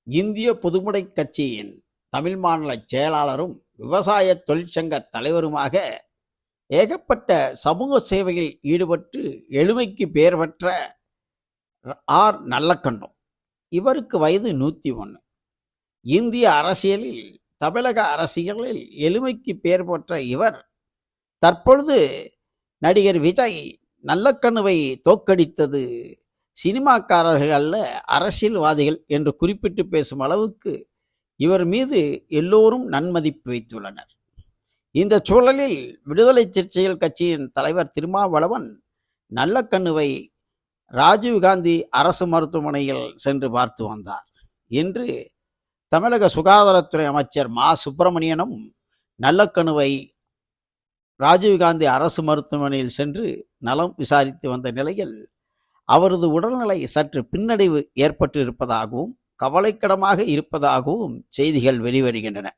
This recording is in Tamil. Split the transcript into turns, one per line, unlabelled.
இந்திய பொதுமுடை கட்சியின் தமிழ் மாநில செயலாளரும் விவசாய தொழிற்சங்க தலைவருமாக ஏகப்பட்ட சமூக சேவையில் ஈடுபட்டு எளிமைக்கு பெயர் பெற்ற ஆர் நல்லக்கண்ணு. இவருக்கு வயது 101. இந்திய அரசியலில், தமிழக அரசியலில் எளிமைக்கு பெயர் பெற்ற இவர் தற்பொழுது நடிகர் விஜய் நல்லக்கண்ணுவை தோற்கடித்தது சினிமாக்காரர்கள் அல்ல, அரசியல்வாதிகள் என்று குறிப்பிட்டு பேசும் அளவுக்கு இவர் மீது எல்லோரும் நன்மதிப்பு வைத்துள்ளனர். இந்த சூழலில் விடுதலை சிறுத்தைகள் கட்சியின் தலைவர் திருமாவளவன் நல்லக்கண்ணுவை ராஜீவ்காந்தி அரசு மருத்துவமனையில் சென்று பார்த்து வந்தார். இன்று தமிழக சுகாதாரத்துறை அமைச்சர் மா சுப்பிரமணியனும் நல்லக்கண்ணுவை ராஜீவ்காந்தி அரசு மருத்துவமனையில் சென்று நலம் விசாரித்து வந்த நிலையில் அவரது உடல்நிலை சற்று பின்னடைவு ஏற்பட்டு இருப்பதாகவும் கவலைக்கிடமாக இருப்பதாகவும் செய்திகள் வெளிவருகின்றன.